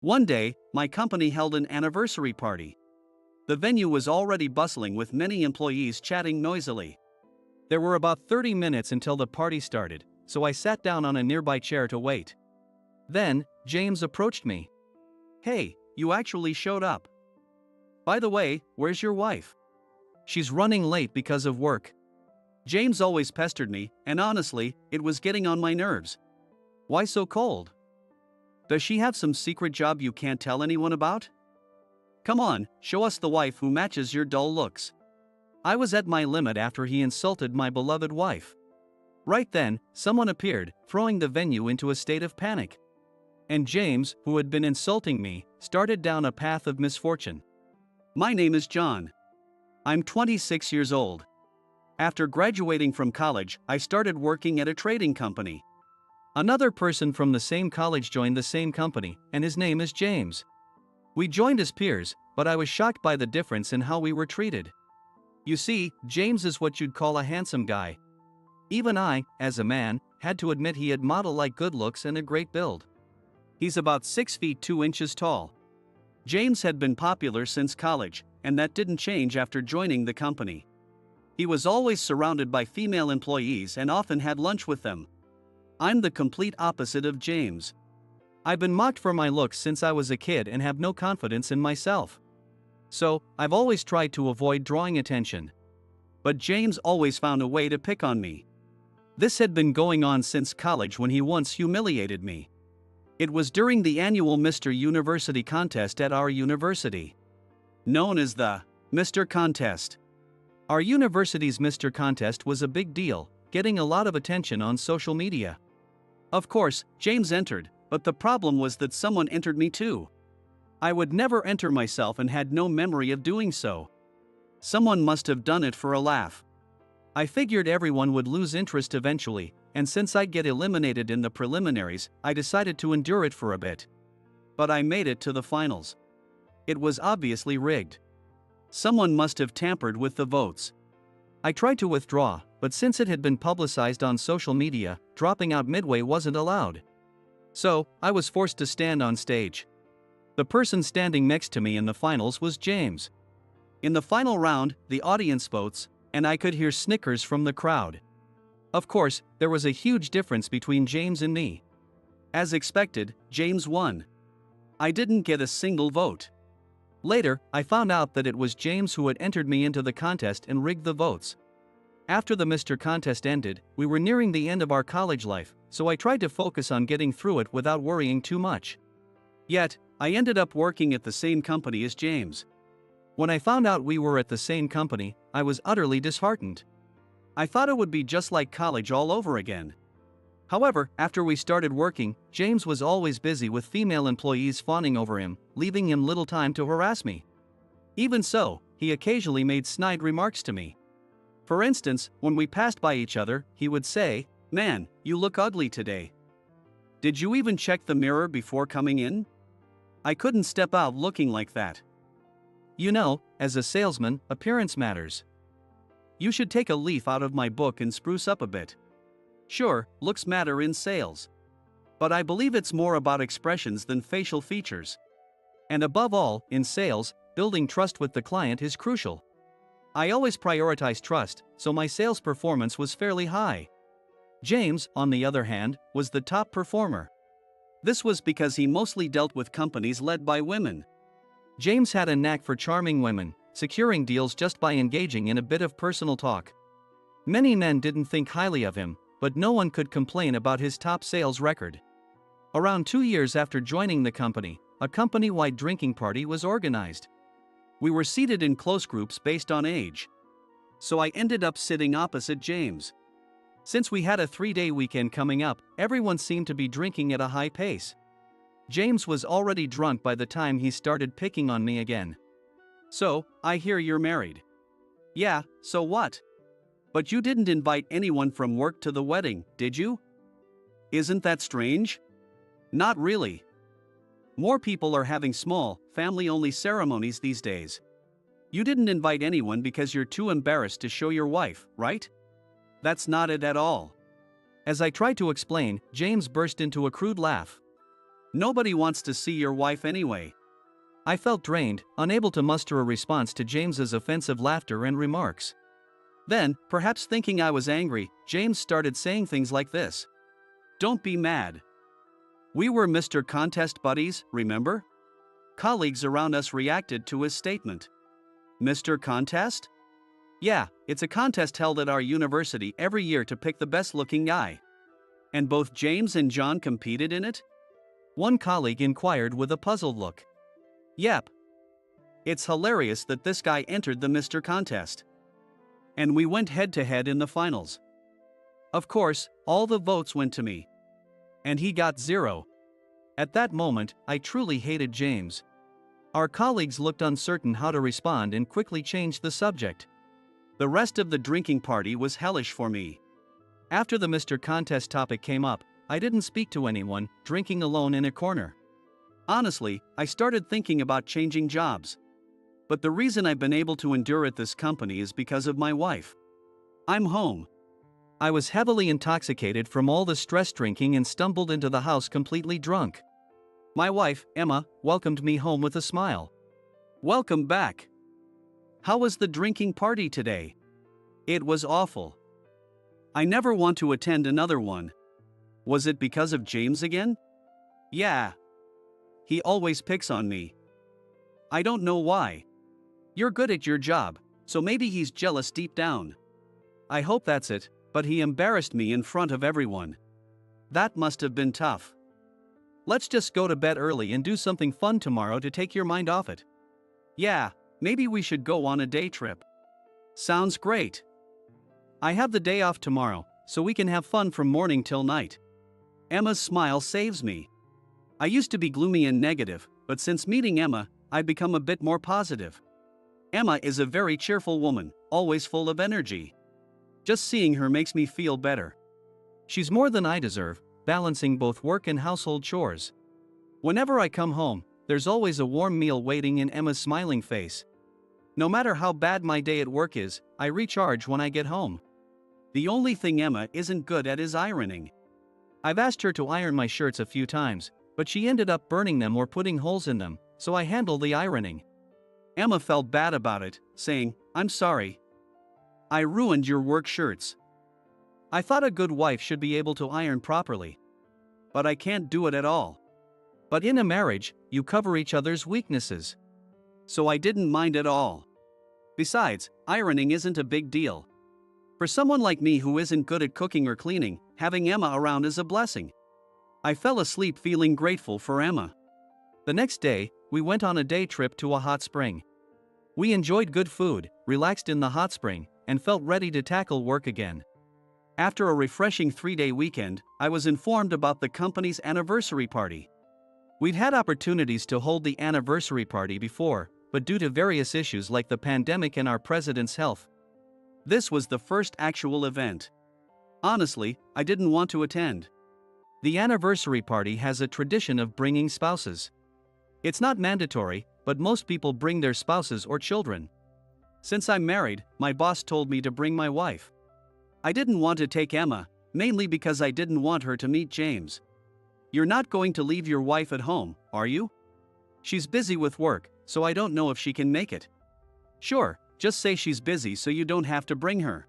One day, my company held an anniversary party. The venue was already bustling with many employees chatting noisily. There were about 30 minutes until the party started, so I sat down on a nearby chair to wait. Then, James approached me. "Hey, you actually showed up. By the way, where's your wife? She's running late because of work." James always pestered me, and honestly, it was getting on my nerves. Why so cold? Does she have some secret job you can't tell anyone about? Come on, show us the wife who matches your dull looks. I was at my limit after he insulted my beloved wife. Right then, someone appeared, throwing the venue into a state of panic. And James, who had been insulting me, started down a path of misfortune. My name is John. I'm 26 years old. After graduating from college, I started working at a trading company. Another person from the same college joined the same company, and his name is James. We joined as peers, but I was shocked by the difference in how we were treated. You see, James is what you'd call a handsome guy. Even I, as a man, had to admit he had model-like good looks and a great build. He's about 6 feet 2 inches tall. James had been popular since college, and that didn't change after joining the company. He was always surrounded by female employees and often had lunch with them. I'm the complete opposite of James. I've been mocked for my looks since I was a kid and have no confidence in myself. So, I've always tried to avoid drawing attention. But James always found a way to pick on me. This had been going on since college when he once humiliated me. It was during the annual Mr. University contest at our university. Known as the Mr. Contest. Our university's Mr. Contest was a big deal, getting a lot of attention on social media. Of course, James entered, but the problem was that someone entered me too. I would never enter myself and had no memory of doing so. Someone must have done it for a laugh. I figured everyone would lose interest eventually, and since I'd get eliminated in the preliminaries, I decided to endure it for a bit. But I made it to the finals. It was obviously rigged. Someone must have tampered with the votes. I tried to withdraw, but since it had been publicized on social media, dropping out midway wasn't allowed. So, I was forced to stand on stage. The person standing next to me in the finals was James. In the final round, the audience votes, and I could hear snickers from the crowd. Of course, there was a huge difference between James and me. As expected, James won. I didn't get a single vote. Later, I found out that it was James who had entered me into the contest and rigged the votes. After the Mr. Contest ended, we were nearing the end of our college life, so I tried to focus on getting through it without worrying too much. Yet, I ended up working at the same company as James. When I found out we were at the same company, I was utterly disheartened. I thought it would be just like college all over again. However, after we started working, James was always busy with female employees fawning over him, leaving him little time to harass me. Even so, he occasionally made snide remarks to me. For instance, when we passed by each other, he would say, "Man, you look ugly today. Did you even check the mirror before coming in? I couldn't step out looking like that." You know, as a salesman, appearance matters. You should take a leaf out of my book and spruce up a bit. Sure, looks matter in sales. But I believe it's more about expressions than facial features. And above all, in sales, building trust with the client is crucial. I always prioritize trust, so my sales performance was fairly high. James, on the other hand, was the top performer. This was because he mostly dealt with companies led by women. James had a knack for charming women, securing deals just by engaging in a bit of personal talk. Many men didn't think highly of him, but no one could complain about his top sales record. Around 2 years after joining the company, a company-wide drinking party was organized. We were seated in close groups based on age. So I ended up sitting opposite James. Since we had a 3-day weekend coming up, everyone seemed to be drinking at a high pace. James was already drunk by the time he started picking on me again. "So, I hear you're married." "Yeah, so what? But you didn't invite anyone from work to the wedding, did you? Isn't that strange?" "Not really. More people are having small, family-only ceremonies these days. You didn't invite anyone because you're too embarrassed to show your wife, right?" "That's not it at all." As I tried to explain, James burst into a crude laugh. Nobody wants to see your wife anyway. I felt drained, unable to muster a response to James's offensive laughter and remarks. Then, perhaps thinking I was angry, James started saying things like this. Don't be mad. We were Mr. Contest buddies, remember? Colleagues around us reacted to his statement. Mr. Contest? Yeah, it's a contest held at our university every year to pick the best-looking guy. And both James and John competed in it? One colleague inquired with a puzzled look. Yep. It's hilarious that this guy entered the Mr. Contest. And we went head-to-head in the finals. Of course, all the votes went to me. And he got 0. At that moment, I truly hated James. Our colleagues looked uncertain how to respond and quickly changed the subject. The rest of the drinking party was hellish for me. After the Mr. Contest topic came up, I didn't speak to anyone, drinking alone in a corner. Honestly, I started thinking about changing jobs. But the reason I've been able to endure at this company is because of my wife. I'm home. I was heavily intoxicated from all the stress drinking and stumbled into the house completely drunk. My wife, Emma, welcomed me home with a smile. Welcome back. How was the drinking party today? It was awful. I never want to attend another one. Was it because of James again? Yeah. He always picks on me. I don't know why. You're good at your job, so maybe he's jealous deep down. I hope that's it, but he embarrassed me in front of everyone. That must have been tough. Let's just go to bed early and do something fun tomorrow to take your mind off it. Yeah, maybe we should go on a day trip. Sounds great. I have the day off tomorrow, so we can have fun from morning till night. Emma's smile saves me. I used to be gloomy and negative, but since meeting Emma, I've become a bit more positive. Emma is a very cheerful woman, always full of energy. Just seeing her makes me feel better. She's more than I deserve, balancing both work and household chores. Whenever I come home, there's always a warm meal waiting in Emma's smiling face. No matter how bad my day at work is, I recharge when I get home. The only thing Emma isn't good at is ironing. I've asked her to iron my shirts a few times, but she ended up burning them or putting holes in them, so I handle the ironing. Emma felt bad about it, saying, I'm sorry. I ruined your work shirts. I thought a good wife should be able to iron properly. But I can't do it at all. But in a marriage, you cover each other's weaknesses. So I didn't mind at all. Besides, ironing isn't a big deal. For someone like me who isn't good at cooking or cleaning, having Emma around is a blessing. I fell asleep feeling grateful for Emma. The next day, we went on a day trip to a hot spring. We enjoyed good food, relaxed in the hot spring, and felt ready to tackle work again. After a refreshing 3-day weekend, I was informed about the company's anniversary party. We'd had opportunities to hold the anniversary party before, but due to various issues like the pandemic and our president's health, this was the first actual event. Honestly, I didn't want to attend. The anniversary party has a tradition of bringing spouses. It's not mandatory, but most people bring their spouses or children. Since I'm married, my boss told me to bring my wife. I didn't want to take Emma, mainly because I didn't want her to meet James. You're not going to leave your wife at home, are you? She's busy with work, so I don't know if she can make it. Sure, just say she's busy so you don't have to bring her.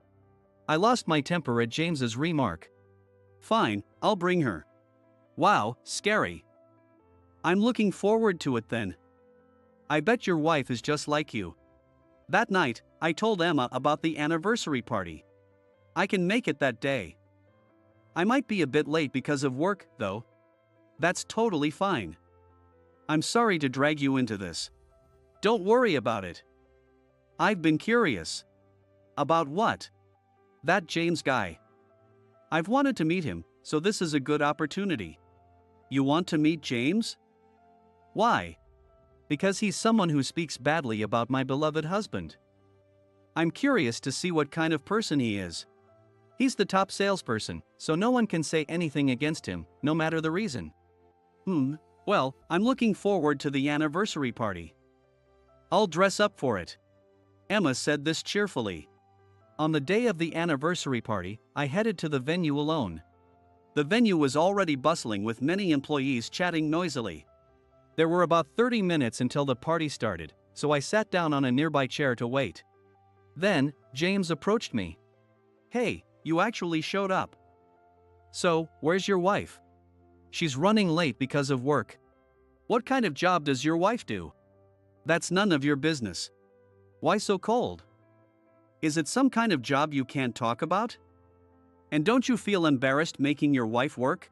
I lost my temper at James's remark. Fine, I'll bring her. Wow, scary. I'm looking forward to it then. I bet your wife is just like you. That night, I told Emma about the anniversary party. I can make it that day. I might be a bit late because of work, though. That's totally fine. I'm sorry to drag you into this. Don't worry about it. I've been curious. About what? That James guy. I've wanted to meet him, so this is a good opportunity. You want to meet James? Why? Because he's someone who speaks badly about my beloved husband. I'm curious to see what kind of person he is. He's the top salesperson, so no one can say anything against him, no matter the reason. Well, I'm looking forward to the anniversary party. I'll dress up for it. Emma said this cheerfully. On the day of the anniversary party, I headed to the venue alone. The venue was already bustling with many employees chatting noisily. There were about 30 minutes until the party started, so I sat down on a nearby chair to wait. Then, James approached me. "Hey, you actually showed up. So, where's your wife?" "She's running late because of work." "What kind of job does your wife do?" "That's none of your business." "Why so cold? Is it some kind of job you can't talk about? And don't you feel embarrassed making your wife work?"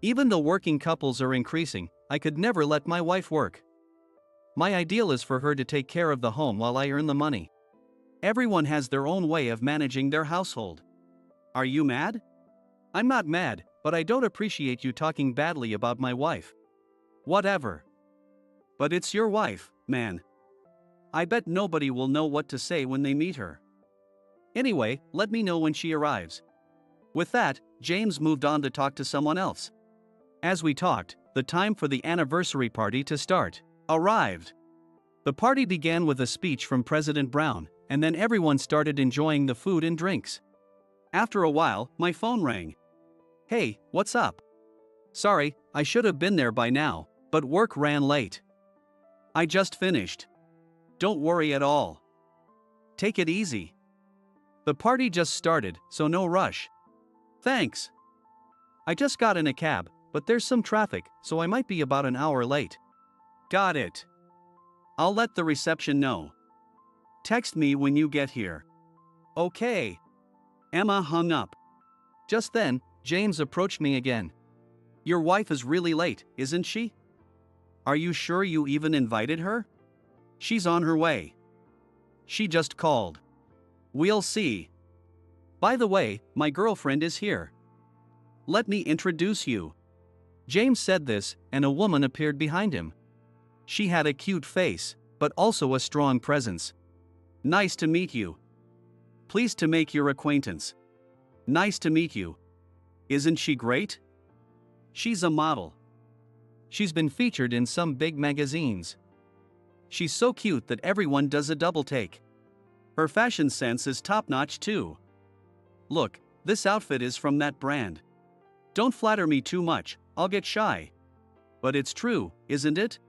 Even though working couples are increasing, I could never let my wife work. My ideal is for her to take care of the home while I earn the money. Everyone has their own way of managing their household. Are you mad? I'm not mad, but I don't appreciate you talking badly about my wife. Whatever. But it's your wife, man. I bet nobody will know what to say when they meet her. Anyway, let me know when she arrives. With that, James moved on to talk to someone else. As we talked, the time for the anniversary party to start arrived. The party began with a speech from President Brown, and then everyone started enjoying the food and drinks. After a while, my phone rang. "Hey, what's up?" "Sorry, I should have been there by now, but work ran late. I just finished." "Don't worry at all. Take it easy. The party just started, so no rush." "Thanks. I just got in a cab, but there's some traffic, so I might be about an hour late." "Got it. I'll let the reception know. Text me when you get here." "Okay." Emma hung up. Just then, James approached me again. "Your wife is really late, isn't she? Are you sure you even invited her?" "She's on her way. She just called. We'll see. By the way, my girlfriend is here. Let me introduce you." James said this, and a woman appeared behind him. She had a cute face, but also a strong presence. "Nice to meet you. Pleased to make your acquaintance." "Nice to meet you. Isn't she great?" "She's a model. She's been featured in some big magazines. She's so cute that everyone does a double take. Her fashion sense is top-notch too. Look, this outfit is from that brand. Don't flatter me too much, I'll get shy." "But it's true, isn't it?"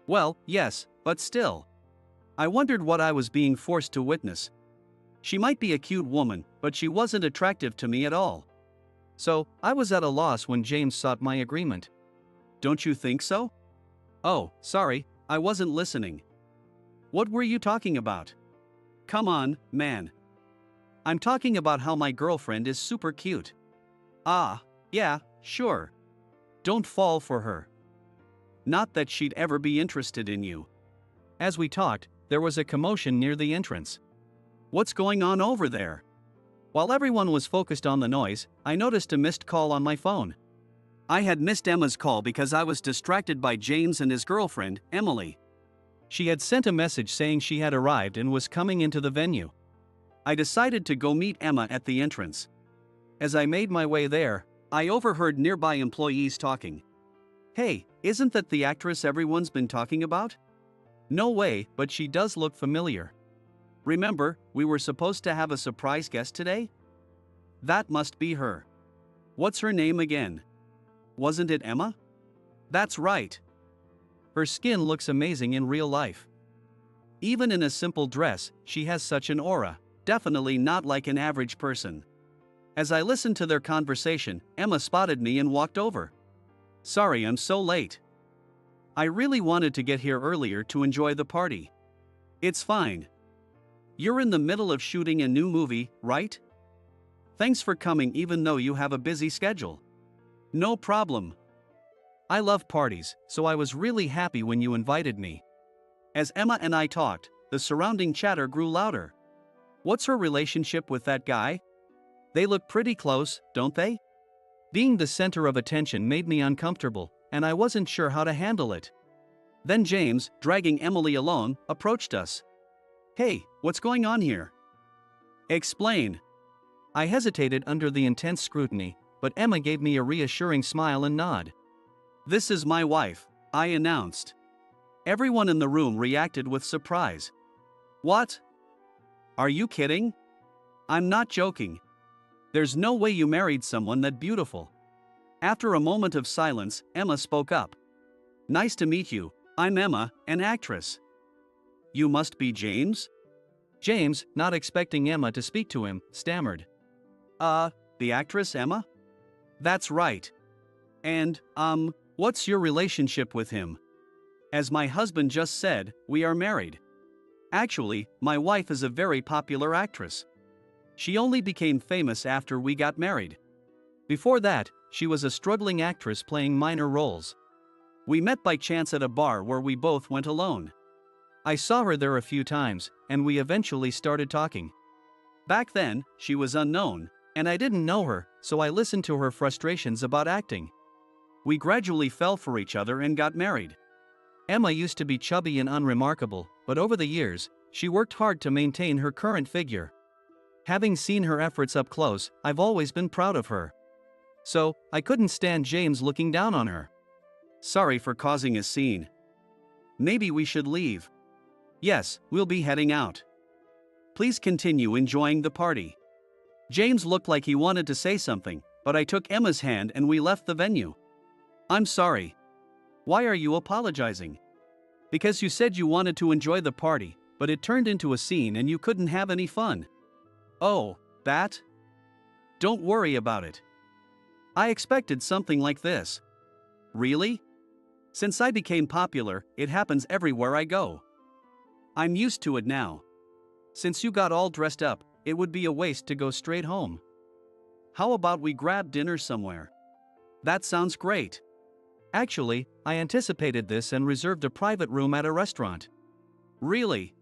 "Well, yes, but still. I wondered what I was being forced to witness. She might be a cute woman, but she wasn't attractive to me at all." So, I was at a loss when James sought my agreement. "Don't you think so?" "Oh, sorry, I wasn't listening. What were you talking about?" "Come on, man. I'm talking about how my girlfriend is super cute." "Ah, yeah, sure. Don't fall for her. Not that she'd ever be interested in you." As we talked, there was a commotion near the entrance. "What's going on over there?" While everyone was focused on the noise, I noticed a missed call on my phone. I had missed Emma's call because I was distracted by James and his girlfriend, Emily. She had sent a message saying she had arrived and was coming into the venue. I decided to go meet Emma at the entrance. As I made my way there, I overheard nearby employees talking. "Hey, isn't that the actress everyone's been talking about?" "No way, but she does look familiar. Remember, we were supposed to have a surprise guest today?" "That must be her. What's her name again? Wasn't it Emma?" "That's right. Her skin looks amazing in real life. Even in a simple dress, she has such an aura, definitely not like an average person." As I listened to their conversation, Emma spotted me and walked over. "Sorry I'm so late. I really wanted to get here earlier to enjoy the party." "It's fine. You're in the middle of shooting a new movie, right? Thanks for coming even though you have a busy schedule." "No problem. I love parties, so I was really happy when you invited me." As Emma and I talked, the surrounding chatter grew louder. "What's her relationship with that guy? They look pretty close, don't they?" Being the center of attention made me uncomfortable, and I wasn't sure how to handle it. Then James, dragging Emily along, approached us. "Hey, what's going on here? Explain." I hesitated under the intense scrutiny, but Emma gave me a reassuring smile and nod. "This is my wife," I announced. Everyone in the room reacted with surprise. "What? Are you kidding?" "I'm not joking. There's no way you married someone that beautiful." After a moment of silence, Emma spoke up. Nice to meet you, I'm Emma, an actress. You must be James? James, not expecting Emma to speak to him, stammered. The actress Emma? That's right. And, what's your relationship with him? As my husband just said, we are married. Actually, my wife is a very popular actress. She only became famous after we got married. Before that, she was a struggling actress playing minor roles. We met by chance at a bar where we both went alone. I saw her there a few times, and we eventually started talking. Back then, she was unknown, and I didn't know her, so I listened to her frustrations about acting. We gradually fell for each other and got married. Emma used to be chubby and unremarkable, but over the years, she worked hard to maintain her current figure. Having seen her efforts up close, I've always been proud of her. So, I couldn't stand James looking down on her. Sorry for causing a scene. Maybe we should leave. Yes, we'll be heading out. Please continue enjoying the party. James looked like he wanted to say something, but I took Emma's hand and we left the venue. I'm sorry. Why are you apologizing? Because you said you wanted to enjoy the party, but it turned into a scene and you couldn't have any fun. Oh, that? Don't worry about it. I expected something like this. Really? Since I became popular, it happens everywhere I go. I'm used to it now. Since you got all dressed up, it would be a waste to go straight home. How about we grab dinner somewhere? That sounds great. Actually, I anticipated this and reserved a private room at a restaurant. Really?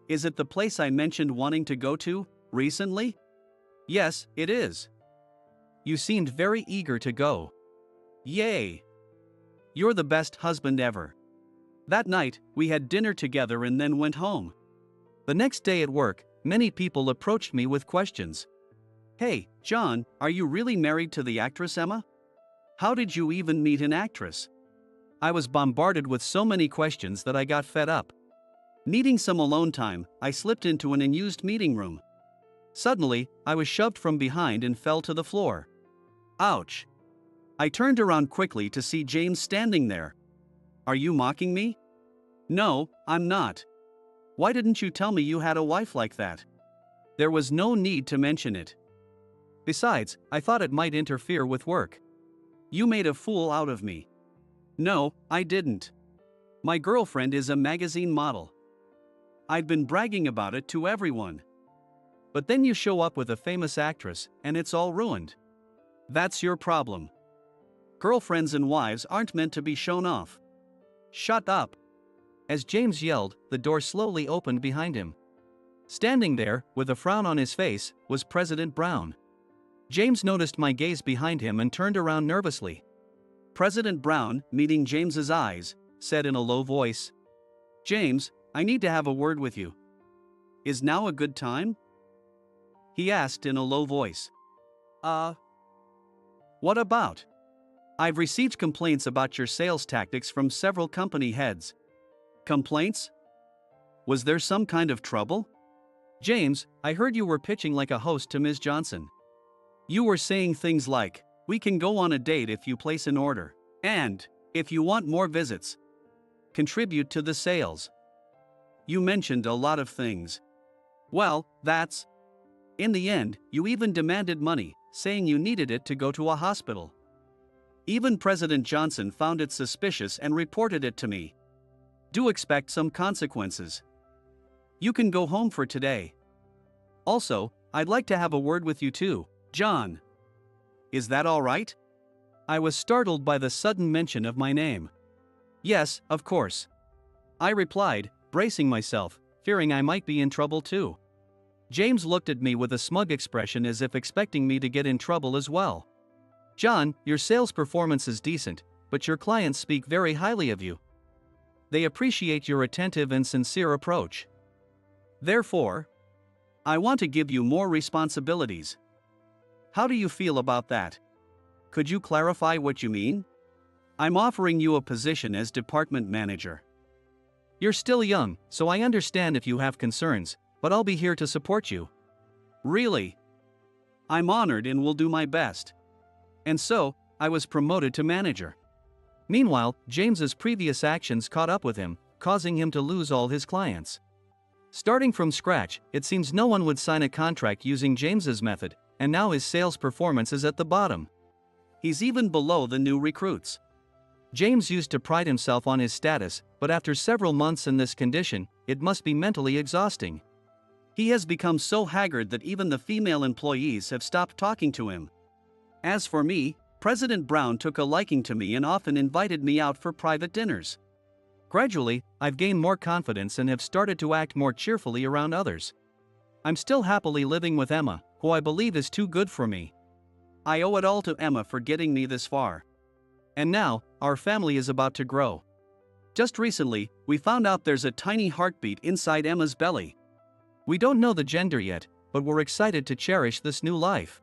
Is it the place I mentioned wanting to go to, recently? Yes, it is. You seemed very eager to go. Yay! You're the best husband ever. That night, we had dinner together and then went home. The next day at work, many people approached me with questions. Hey, John, are you really married to the actress Emma? How did you even meet an actress? I was bombarded with so many questions that I got fed up. Needing some alone time, I slipped into an unused meeting room. Suddenly, I was shoved from behind and fell to the floor. Ouch! I turned around quickly to see James standing there. Are you mocking me? No, I'm not. Why didn't you tell me you had a wife like that? There was no need to mention it. Besides, I thought it might interfere with work. You made a fool out of me. No, I didn't. My girlfriend is a magazine model. I'd been bragging about it to everyone. But then you show up with a famous actress, and it's all ruined. That's your problem. Girlfriends and wives aren't meant to be shown off. Shut up. As James yelled, the door slowly opened behind him. Standing there, with a frown on his face, was President Brown. James noticed my gaze behind him and turned around nervously. President Brown, meeting James's eyes, said in a low voice, James, I need to have a word with you. Is now a good time? He asked in a low voice. What about? I've received complaints about your sales tactics from several company heads. Complaints? Was there some kind of trouble? James, I heard you were pitching like a host to Ms. Johnson. You were saying things like, we can go on a date if you place an order, and, if you want more visits, contribute to the sales. You mentioned a lot of things. Well, that's... In the end, you even demanded money, saying you needed it to go to a hospital. Even President Johnson found it suspicious and reported it to me. Do expect some consequences. You can go home for today. Also, I'd like to have a word with you too, John. Is that all right? I was startled by the sudden mention of my name. Yes, of course. I replied, bracing myself, fearing I might be in trouble too. James looked at me with a smug expression as if expecting me to get in trouble as well. John, your sales performance is decent, but your clients speak very highly of you. They appreciate your attentive and sincere approach. Therefore, I want to give you more responsibilities. How do you feel about that? Could you clarify what you mean? I'm offering you a position as department manager. You're still young, so I understand if you have concerns, but I'll be here to support you. Really? I'm honored and will do my best. And so, I was promoted to manager. Meanwhile, James's previous actions caught up with him, causing him to lose all his clients. Starting from scratch, it seems no one would sign a contract using James's method, and now his sales performance is at the bottom. He's even below the new recruits. James used to pride himself on his status, but after several months in this condition, it must be mentally exhausting. He has become so haggard that even the female employees have stopped talking to him. As for me, President Brown took a liking to me and often invited me out for private dinners. Gradually, I've gained more confidence and have started to act more cheerfully around others. I'm still happily living with Emma, who I believe is too good for me. I owe it all to Emma for getting me this far. And now, our family is about to grow. Just recently, we found out there's a tiny heartbeat inside Emma's belly. We don't know the gender yet, but we're excited to cherish this new life.